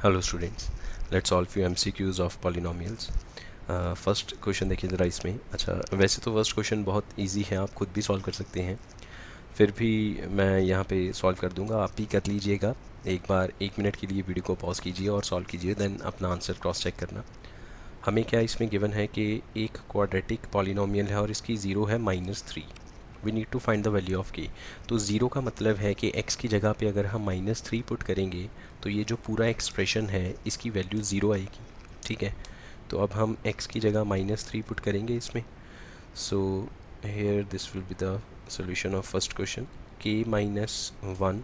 Hello students, let's solve few MCQs of polynomials. First question देखिए ज़रा इसमें। अच्छा, वैसे तो फर्स्ट क्वेश्चन बहुत इजी है, आप खुद भी सॉल्व कर सकते हैं, फिर भी मैं यहाँ पे सॉल्व कर दूंगा, आप भी कर लीजिएगा। एक बार 1 मिनट के लिए वीडियो को पॉज कीजिए और सॉल्व कीजिए, देन अपना आंसर क्रॉस चेक करना। हमें क्या इसमें गिवन है कि एक क्वाड्रेटिक पॉलिनोमियल है और इसकी ज़ीरो है -3। We need to find the value of k. तो ज़ीरो का मतलब है कि x की जगह पे अगर हम -3 पुट करेंगे तो ये जो पूरा एक्सप्रेशन है इसकी वैल्यू ज़ीरो आएगी। ठीक है, तो अब हम x की जगह -3 पुट करेंगे इसमें। So here this will be the solution of first question. k-1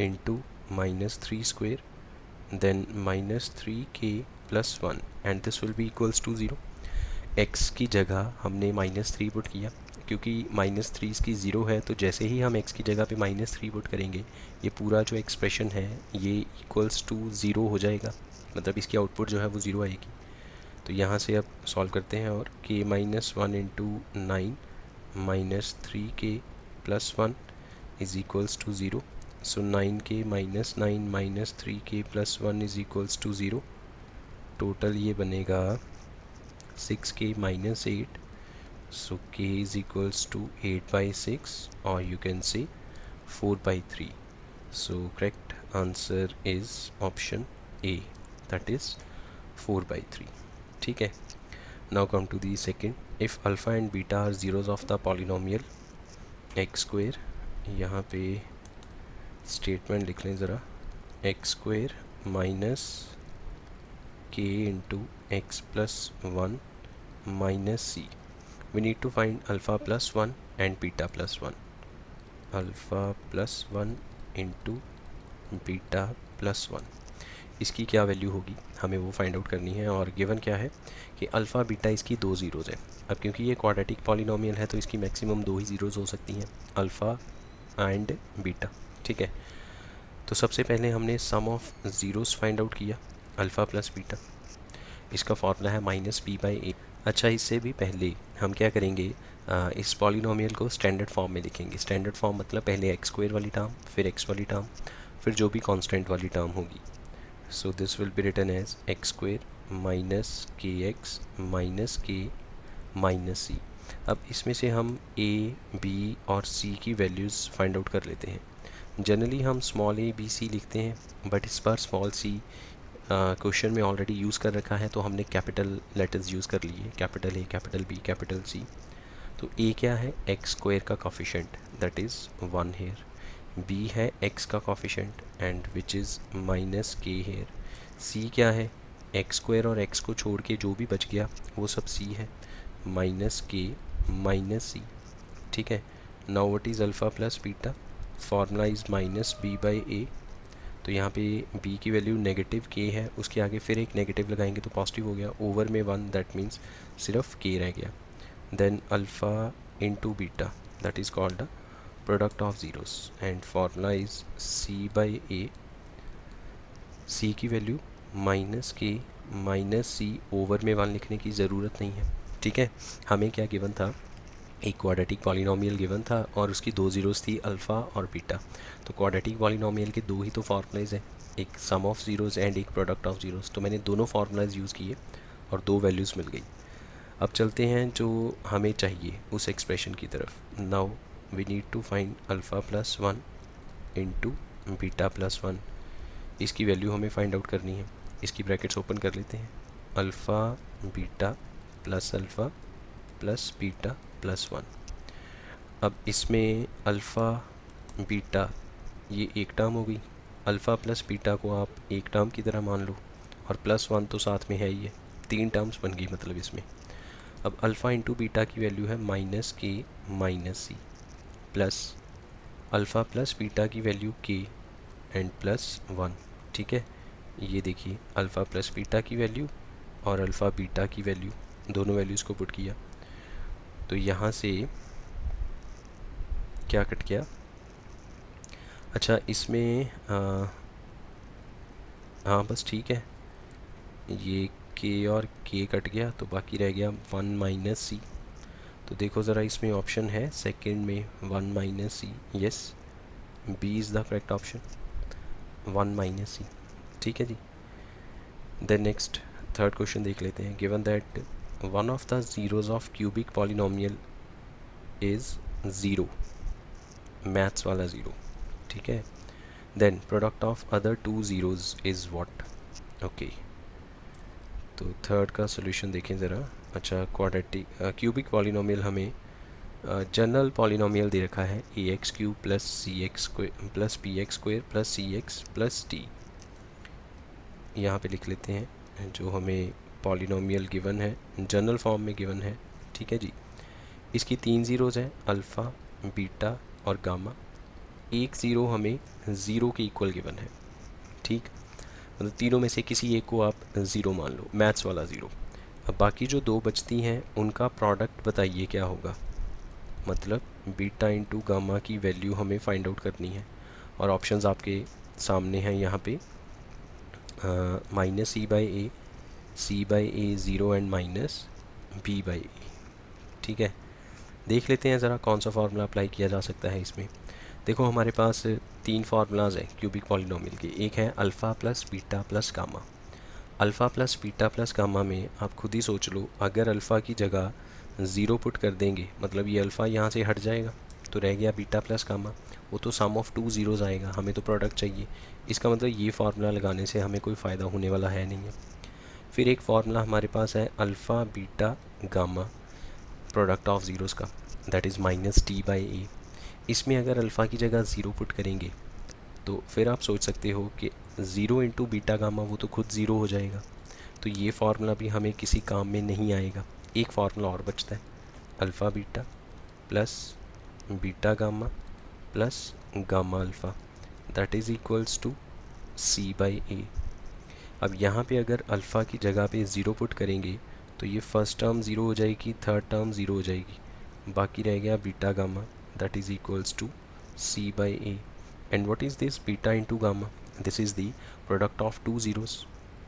into -3 square, then -3k+1 and this will be equals to 0। x की जगह हमने -3 पुट किया, क्योंकि -3 इसकी ज़ीरो है, तो जैसे ही हम x की जगह पे -3 पुट करेंगे ये पूरा जो एक्सप्रेशन है ये इक्वल्स टू ज़ीरो हो जाएगा, मतलब इसकी आउटपुट जो है वो ज़ीरो आएगी। तो यहाँ से अब सॉल्व करते हैं और k-1 into 9 -3k+1 is equals to zero. So 9k -9 -3k+1 is equals to zero. Total ये बनेगा 6k -8। So k is equals to 8/6, or you can say 4/3. So correct answer is option A, that is 4/3. ठीक है, now come to the second. If alpha and beta are zeros of the polynomial x square, यहाँ पे statement लिख लें ज़रा, x square minus k into x plus 1 minus c. We need to find alpha plus 1 and beta plus 1. Alpha plus 1 into beta plus 1, इसकी क्या value होगी हमें वो फाइंड आउट करनी है। और गिवन क्या है कि अल्फ़ा बीटा इसकी दो ज़ीरोज़ है। अब क्योंकि ये क्वाड्रेटिक पॉलिनोमियल है तो इसकी मैक्सिमम दो ही ज़ीरोज़ हो सकती हैं, अल्फ़ा एंड बीटा। ठीक है, तो सबसे पहले हमने सम ऑफ ज़ीरोज़ फाइंड आउट किया, अल्फ़ा प्लस बीटा। इसका फॉर्मूला है -b/a। अच्छा, इससे भी पहले हम क्या करेंगे, इस पॉलिनोमियल को स्टैंडर्ड फॉर्म में लिखेंगे। स्टैंडर्ड फॉर्म मतलब पहले एक्स स्क्वायर वाली टर्म, फिर एक्स वाली टर्म, फिर जो भी कांस्टेंट वाली टर्म होगी। So this will be written as x square minus k x minus k minus c. अब इसमें से हम a, b और c की वैल्यूज़ फाइंड आउट कर लेते हैं। जनरली हम स्मॉल a b c लिखते हैं, बट इस बार स्मॉल c क्वेश्चन में ऑलरेडी यूज़ कर रखा है, तो हमने कैपिटल लेटर्स यूज़ कर लिए, capital A, capital B, capital C. तो a क्या है, एक्स स्क्वायर का coefficient, that is 1 here. b है x का coefficient and which is -k here. c क्या है, एक्स स्क्वायर और x को छोड़ के जो भी बच गया वो सब c है, -k -c। ठीक है, now what is alpha plus beta, formula is -b/a। तो यहाँ पे b की वैल्यू -k है, उसके आगे फिर एक नेगेटिव लगाएंगे तो पॉजिटिव हो गया, ओवर में 1, दैट मीन्स सिर्फ k रह गया। Then alpha into beta, that is called the product of zeros and formula is c/a। c की वैल्यू -k -c, ओवर में 1 लिखने की ज़रूरत नहीं है। ठीक है, हमें क्या गिवन था, एक क्वाड्रेटिक पॉलिनोमियल गिवन था और उसकी दो ज़ीरोज़ थी, अल्फ़ा और बीटा। तो क्वाड्रेटिक पॉलिनोमियल के दो ही तो फार्मूलाज हैं, एक सम ऑफ ज़ीरोज़ एंड एक प्रोडक्ट ऑफ ज़ीरोज़। तो मैंने दोनों फार्मूलाज यूज़ किए और दो वैल्यूज़ मिल गई। अब चलते हैं जो हमें चाहिए उस एक्सप्रेशन की तरफ। Now we need to find alpha plus 1 into beta plus 1। इसकी वैल्यू हमें फाइंड आउट करनी है। इसकी ब्रैकेट्स ओपन कर लेते हैं, alpha beta plus alpha plus beta plus 1। अब इसमें अल्फ़ा बीटा ये एक टर्म हो गई, अल्फ़ा प्लस बीटा को आप एक टर्म की तरह मान लो, और प्लस 1 तो साथ में है ही है, तीन टर्म्स बन गई मतलब इसमें। अब अल्फ़ा इंटू बीटा की वैल्यू है -k -c, plus alpha plus beta की वैल्यू k एंड प्लस 1। ठीक है, ये देखिए अल्फ़ा प्लस बीटा की वैल्यू और अल्फ़ा बीटा की वैल्यू, दोनों वैल्यूज़ को पुट किया तो यहाँ से क्या कट गया। अच्छा, इसमें हाँ बस ठीक है, ये k और k कट गया तो बाकी रह गया 1 - c। तो देखो ज़रा, इसमें ऑप्शन है सेकंड में 1 - c, yes, b is the correct option, 1 - c। ठीक है जी, देन नेक्स्ट थर्ड क्वेश्चन देख लेते हैं. Given that one of the zeros of cubic polynomial is zero, maths वाला ज़ीरो. ठीक है. Then product of other two zeros is what. Okay, तो थर्ड का सोल्यूशन देखें ज़रा. अच्छा, क्वाड्रेटिक क्यूबिक पॉलिनोमियल हमें जनरल पॉलिनोमियल दे रखा है a x cube plus c x square plus p x square plus c x plus t. यहाँ पे लिख लेते हैं जो हमें पॉलिनोमियल गिवन है, जनरल फॉर्म में गिवन है. ठीक है जी. इसकी तीन ज़ीरोज़ हैं, अल्फ़ा, बीटा और गामा. एक ज़ीरो हमें ज़ीरो के इक्वल गिवन है. ठीक, मतलब तीनों में से किसी एक को आप ज़ीरो मान लो, मैथ्स वाला ज़ीरो. अब बाकी जो दो बचती हैं उनका प्रोडक्ट बताइए क्या होगा. मतलब बीटा इंटू गामा की वैल्यू हमें फाइंड आउट करनी है. और ऑप्शंस आपके सामने हैं यहाँ पे, minus c by a zero and minus b by a. ठीक है, देख लेते हैं ज़रा कौन सा फार्मूला अप्लाई किया जा सकता है इसमें. देखो हमारे पास तीन फार्मूलाज हैं क्यूबिक पॉलिनोमियल के. एक है alpha plus beta plus gamma. Alpha plus beta plus gamma में आप खुद ही सोच लो, अगर अल्फ़ा की जगह ज़ीरो पुट कर देंगे मतलब ये अल्फ़ा यहाँ से हट जाएगा तो रह गया बीटा प्लस गामा. वो तो सम ऑफ टू ज़ीरोज़ आएगा, हमें तो प्रोडक्ट चाहिए. इसका मतलब ये फार्मूला लगाने से हमें कोई फ़ायदा होने वाला है नहीं है. फिर एक फार्मूला हमारे पास है alpha beta gamma product of zeros का, that is minus t by a. इसमें अगर अल्फ़ा की जगह ज़ीरो पुट करेंगे तो फिर आप सोच सकते हो कि ज़ीरो इंटू बीटा गामा वो तो खुद ज़ीरो हो जाएगा. तो ये फार्मूला भी हमें किसी काम में नहीं आएगा. एक फार्मूला और बचता है, alpha beta plus beta gamma plus gamma alpha, that is equals to c by a. अब यहाँ पे अगर अल्फ़ा की जगह पे ज़ीरो पुट करेंगे तो ये फर्स्ट टर्म ज़ीरो हो जाएगी, थर्ड टर्म ज़ीरो हो जाएगी, बाकी रह गया beta gamma, that is equals to c by a. And what is this beta into gamma? This is the product of two zeros,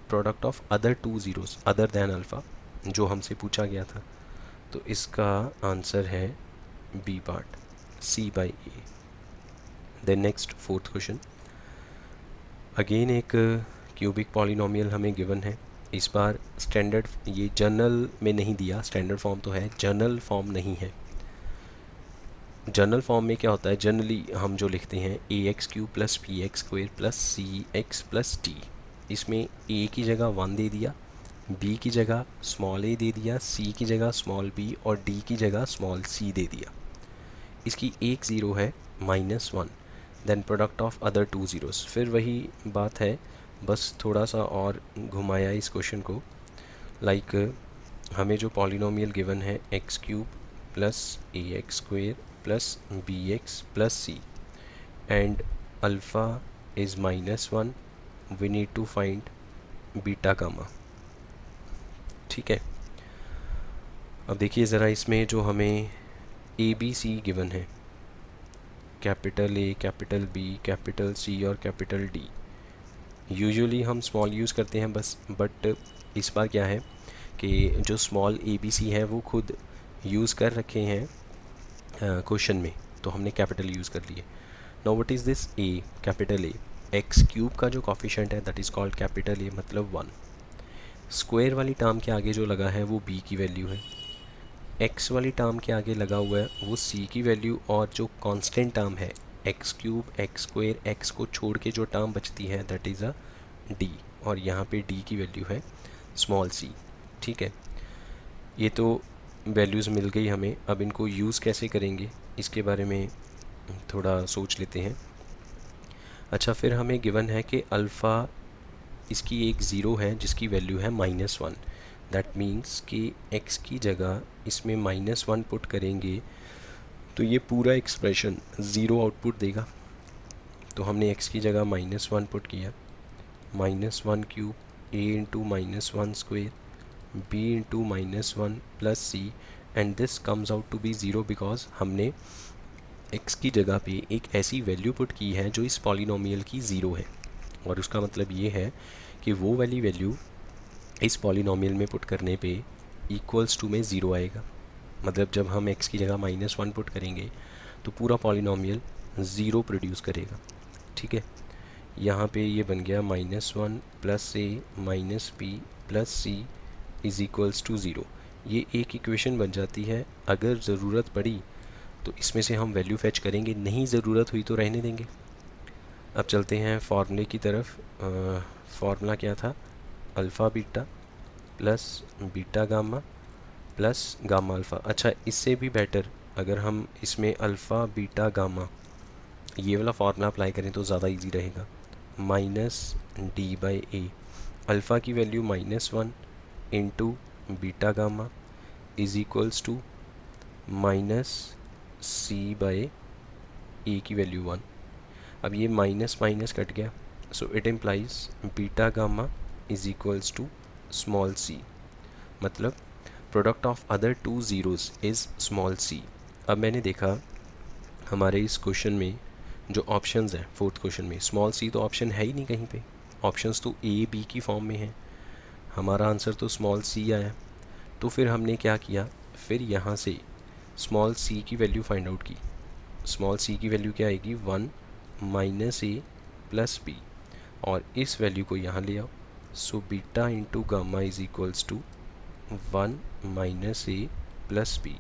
product of other two zeros other than alpha, जो हमसे पूछा गया था. तो इसका answer है b part, c by a. Then next fourth question. Again एक cubic polynomial हमें गिवन है. इस बार स्टैंडर्ड, ये जनरल में नहीं दिया, स्टैंडर्ड फॉर्म तो है, जनरल फॉर्म नहीं है. जनरल फॉर्म में क्या होता है, जनरली हम जो लिखते हैं a x cube plus p x square plus c x plus t. इसमें ए की जगह वन दे दिया, बी की जगह स्मॉल ए दे दिया, सी की जगह स्मॉल बी और डी की जगह स्मॉल सी दे दिया. इसकी एक ज़ीरो है minus one. Then product of other two zeros. फिर वही बात है, बस थोड़ा सा और घुमाया इस क्वेश्चन को. लाइक हमें जो पॉलिनोमियल गिवन है x cube plus a x square plus b x plus c and alpha is minus one. We need to find beta gamma. ठीक है, अब देखिए ज़रा इसमें जो हमें ए बी सी गिवन है, capital A, capital B, capital C और कैपिटल डी. यूजुअली हम स्मॉल यूज़ करते हैं बस, बट इस बार क्या है कि जो स्मॉल ए बी सी है वो खुद यूज़ कर रखे हैं क्वेश्चन में, तो हमने कैपिटल यूज़ कर लिए. Now what is this A, capital A. X cube का जो कॉफिशेंट है that is called capital A, मतलब वन. स्क्वायर वाली टर्म के आगे जो लगा है वो बी की वैल्यू है. एक्स वाली टर्म के आगे लगा हुआ है वो सी की वैल्यू, और जो कांस्टेंट टर्म है x cube x square x को छोड़ के जो टर्म बचती है दैट इज़ अ डी, और यहाँ पे डी की वैल्यू है स्मॉल सी. ठीक है, ये तो वैल्यूज़ मिल गई हमें. अब इनको यूज़ कैसे करेंगे इसके बारे में थोड़ा सोच लेते हैं. अच्छा, फिर हमें गिवन है कि अल्फ़ा, इसकी एक ज़ीरो है जिसकी वैल्यू है माइनस वन. दैट मीन्स कि x की जगह इसमें माइनस वन पुट करेंगे तो ये पूरा एक्सप्रेशन ज़ीरो आउटपुट देगा. तो हमने x की जगह माइनस वन पुट किया, minus one cube a into minus one square b into minus one plus c and this comes out to be zero because हमने x की जगह पे एक ऐसी वैल्यू पुट की है जो इस पॉलिनोमियल की ज़ीरो है. और उसका मतलब ये है कि वो वाली वैल्यू इस पॉलिनोमियल में पुट करने पे इक्वल्स टू में ज़ीरो आएगा. मतलब जब हम x की जगह माइनस वन पुट करेंगे तो पूरा पॉलिनोमियल ज़ीरो प्रोड्यूस करेगा. ठीक है, यहाँ पे ये बन गया -1 plus a minus b plus c is equals to 0। ये एक इक्वेशन बन जाती है। अगर ज़रूरत पड़ी तो इसमें से हम वैल्यू फेच करेंगे, नहीं ज़रूरत हुई तो रहने देंगे। अब चलते हैं फार्मूले की तरफ। फार्मूला क्या था? Alpha beta plus beta gamma plus gamma alpha. अच्छा, इससे भी बेटर अगर हम इसमें अल्फ़ा बीटा गामा ये वाला फार्मूला अप्लाई करें तो ज़्यादा इजी रहेगा। Minus d by a, alpha की value -1 into beta gamma is equals to minus c by a की वैल्यू 1। अब ये माइनस माइनस कट गया, so it implies beta gamma is equals to small c, मतलब product of other two zeros is small c. अब मैंने देखा हमारे इस क्वेश्चन में जो ऑप्शंस हैं, फोर्थ क्वेश्चन में स्मॉल सी तो ऑप्शन है ही नहीं कहीं पे। ऑप्शंस तो ए बी की फॉर्म में हैं, हमारा आंसर तो स्मॉल सी आया। तो फिर हमने क्या किया, फिर यहाँ से स्मॉल सी की वैल्यू फाइंड आउट की। स्मॉल सी की वैल्यू क्या आएगी? 1 माइनस ए प्लस बी, और इस वैल्यू को यहाँ ले आओ। So beta into gamma is equals to 1 minus a plus b.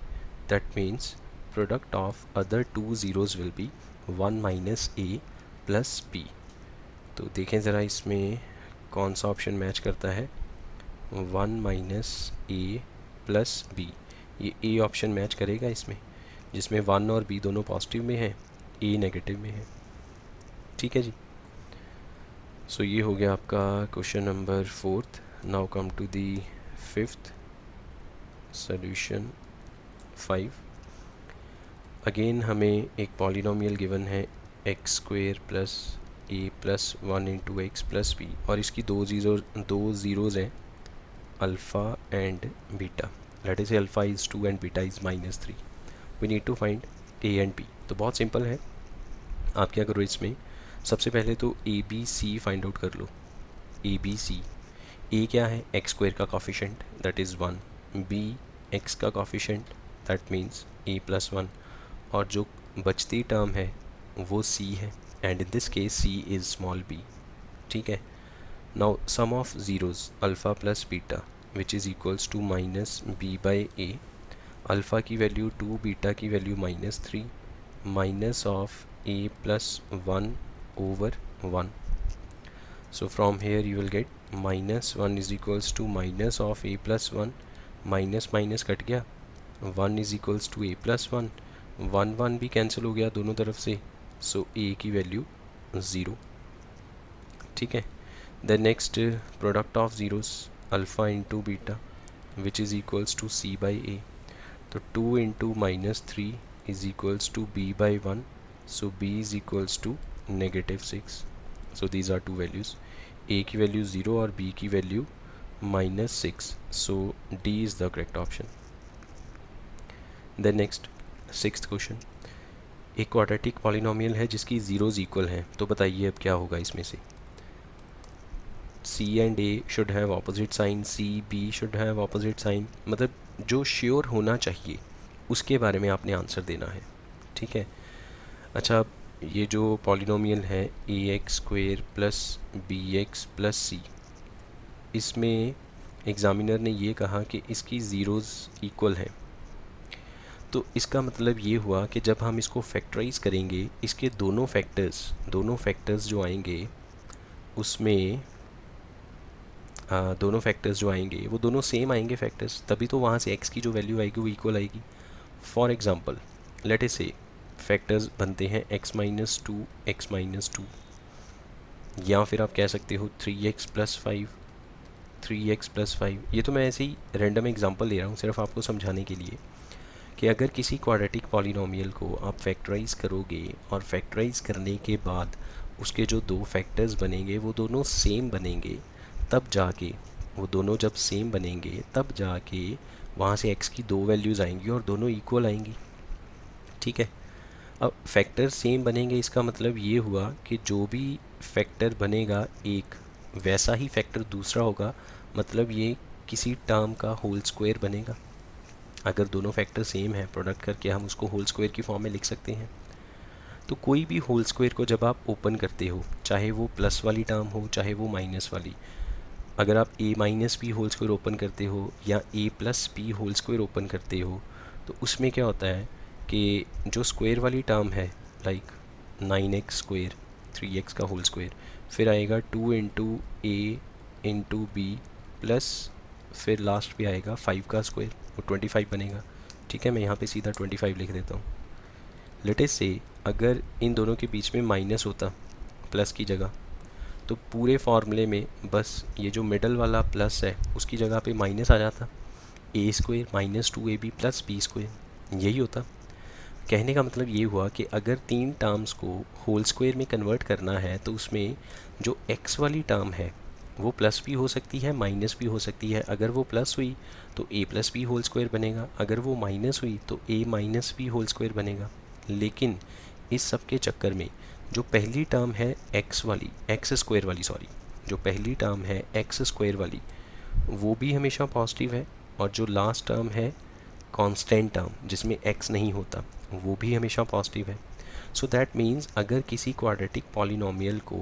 That means product of other two zeros will be 1 minus a plus b. तो देखें ज़रा इसमें कौन सा ऑप्शन मैच करता है। 1 माइनस ए प्लस बी, ये ए ऑप्शन मैच करेगा इसमें, जिसमें 1 और बी दोनों पॉजिटिव में है, ए नेगेटिव में है। ठीक है जी। सो ये हो गया आपका question number 4। Now come to the 5th solution 5। Again हमें एक पॉलिनोमियल गिवन है x² plus a plus 1 into x plus b, और इसकी दो ज़ीरोज़ हैं, alpha and beta. Let is alpha is 2 and beta is -3। We need to find a and b. तो बहुत simple है, आप क्या करो इसमें, सबसे पहले तो a b c find out कर लो। ए बी सी, ए क्या है? x² का coefficient that is 1, b x का coefficient that means a plus 1, और जो बचती टर्म है वो c है, and in this case c is small b। ठीक है। Now sum of zeros alpha plus beta which is equals to minus b by a. Alpha की value 2, beta की value -3, minus of a plus 1 over 1। So from here you will get -1 is equals to minus of a plus 1, minus minus cut गया, 1 is equals to a plus 1, 1 भी cancel हो गया दोनों तरफ से, सो a की value 0। ठीक है। The next product of zeros alpha into beta which is equals to c by a। तो 2 into -3 is equals to b by 1, so b is equals to -6। So these are two values, a की value 0 और b की value -6, so d is the correct option. Then next 6th question, एक quadratic polynomial है जिसकी zeros equal हैं। तो बताइए अब क्या होगा इसमें से। c and a should have opposite sign, c b should have opposite sign, मतलब जो श्योर होना चाहिए उसके बारे में आपने आंसर देना है। ठीक है। अच्छा, ये जो पॉलिनोमियल है ax² plus bx plus c, इसमें एग्ज़ामिनर ने ये कहा कि इसकी ज़ीरोज़ इक्वल हैं। तो इसका मतलब ये हुआ कि जब हम इसको फैक्टराइज़ करेंगे, इसके दोनों फैक्टर्स जो आएंगे उसमें दोनों फैक्टर्स जो आएंगे वो दोनों सेम आएंगे फैक्टर्स, तभी तो वहाँ से x की जो वैल्यू आएगी वो इक्वल आएगी। फॉर एग्ज़ाम्पल लेट अस से फैक्टर्स बनते हैं x-2, x-2, या फिर आप कह सकते हो 3x प्लस 5, 3x प्लस 5। ये तो मैं ऐसे ही रैंडम एग्जांपल दे रहा हूँ सिर्फ आपको समझाने के लिए कि अगर किसी क्वाड्रेटिक पॉलिनोमियल को आप फैक्टराइज़ करोगे और फैक्टराइज़ करने के बाद उसके जो दो फैक्टर्स बनेंगे वो दोनों सेम बनेंगे, तब जाके वो दोनों जब सेम बनेंगे तब जाके वहाँ से x की दो वैल्यूज़ आएंगी और दोनों इक्वल आएंगी। ठीक है। अब फैक्टर सेम बनेंगे, इसका मतलब ये हुआ कि जो भी फैक्टर बनेगा एक, वैसा ही फैक्टर दूसरा होगा, मतलब ये किसी टर्म का होल स्क्वायर बनेगा। अगर दोनों फैक्टर सेम है, प्रोडक्ट करके हम उसको होल स्क्वायर की फॉर्म में लिख सकते हैं। तो कोई भी होल स्क्वायर को जब आप ओपन करते हो, चाहे वो प्लस वाली टर्म हो चाहे वो माइनस वाली, अगर आप a minus b whole square open करते हो या a plus b whole square open करते हो, तो उसमें क्या होता है कि जो स्क्वायर वाली टर्म है, लाइक 9x स्क्वायर 3x का होल स्क्वायर, फिर आएगा 2 इंटू ए इंटू बी प्लस फिर लास्ट पे आएगा 5 का स्क्वायर, वो 25 बनेगा। ठीक है, मैं यहाँ पे सीधा 25 लिख देता हूँ। लेट अस से अगर इन दोनों के बीच में माइनस होता प्लस की जगह, तो पूरे फॉर्मूले में बस ये जो मिडल वाला प्लस है उसकी जगह पे माइनस आ जाता, a square minus 2ab plus b square, यही होता। कहने का मतलब ये हुआ कि अगर तीन टर्म्स को होल स्क्वायर में कन्वर्ट करना है तो उसमें जो x वाली टर्म है वो प्लस भी हो सकती है माइनस भी हो सकती है। अगर वो प्लस हुई तो a plus b whole square बनेगा, अगर वो माइनस हुई तो a minus b whole square बनेगा। लेकिन इस सब के चक्कर में जो पहली टर्म है x वाली, एक्स स्क्वायर वाली सॉरी, जो पहली टर्म है एक्स स्क्वायर वाली वो भी हमेशा पॉजिटिव है, और जो लास्ट टर्म है कांस्टेंट टर्म जिसमें x नहीं होता वो भी हमेशा पॉजिटिव है। सो दैट मीन्स अगर किसी क्वाड्रेटिक पॉलिनोमियल को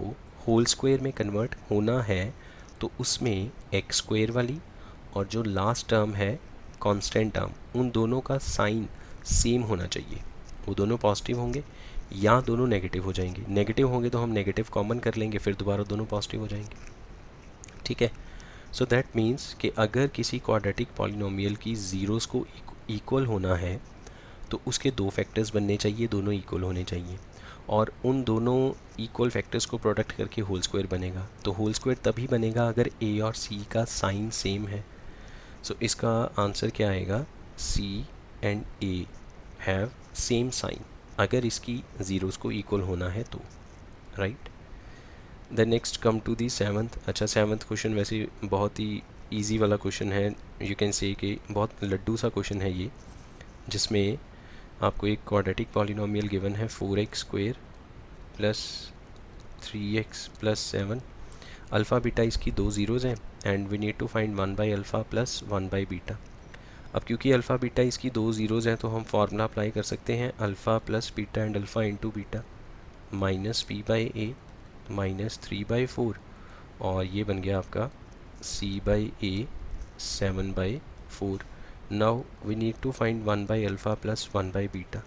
होल स्क्वायर में कन्वर्ट होना है तो उसमें एक्स स्क्वायर वाली और जो लास्ट टर्म है कांस्टेंट टर्म, उन दोनों का साइन सेम होना चाहिए। वो दोनों पॉजिटिव होंगे या दोनों नेगेटिव हो जाएंगे। नेगेटिव होंगे तो हम नेगेटिव कॉमन कर लेंगे, फिर दोबारा दोनों पॉजिटिव हो जाएंगे। ठीक है, सो दैट मीन्स कि अगर किसी क्वाड्रेटिक पॉलिनोमियल की ज़ीरोज़ को इक्वल होना है तो उसके दो फैक्टर्स बनने चाहिए, दोनों इक्वल होने चाहिए, और उन दोनों इक्वल फैक्टर्स को प्रोडक्ट करके होल स्क्वायर बनेगा। तो होल स्क्वायर तभी बनेगा अगर a और c का साइन सेम है। सो इसका आंसर क्या आएगा, c and a have same sign, अगर इसकी ज़ीरोज़ को इक्वल होना है तो, right. The next come to the seventh. अच्छा, सेवन्थ क्वेश्चन वैसे बहुत ही ईजी वाला क्वेश्चन है, यू कैन से कि बहुत लड्डू सा क्वेश्चन है ये, जिसमें आपको एक क्वाड्रेटिक पॉलिनोमियल गिवन है 4x square plus 3x plus 7, alpha beta इसकी दो ज़ीरोज़ हैं and we need to find 1 by alpha plus 1 by beta. अब क्योंकि अल्फ़ा बीटा इसकी दो ज़ीरोज़ हैं तो हम फार्मूला अप्लाई कर सकते हैं alpha plus beta and alpha into beta minus b by a minus 3/4, और ये बन गया आपका c by a 7/4। Now we need to find 1 by alpha plus 1 by beta.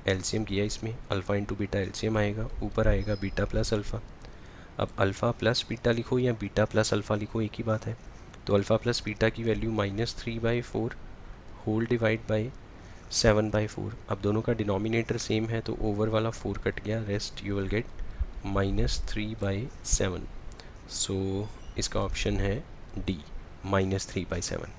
LCM किया इसमें, अल्फ़ा इंटू बीटा एलसीएम आएगा, ऊपर आएगा बीटा प्लस अल्फ़ा। अब अल्फ़ा प्लस बीटा लिखो या बीटा प्लस अल्फ़ा लिखो एक ही बात है। तो अल्फ़ा प्लस बीटा की वैल्यू -3/4 होल डिवाइड बाई 7/4। अब दोनों का डिनोमिनेटर सेम है तो ओवर वाला 4 कट गया, रेस्ट यू विल गेट -3/7। सो इसका ऑप्शन है डी, -3/7।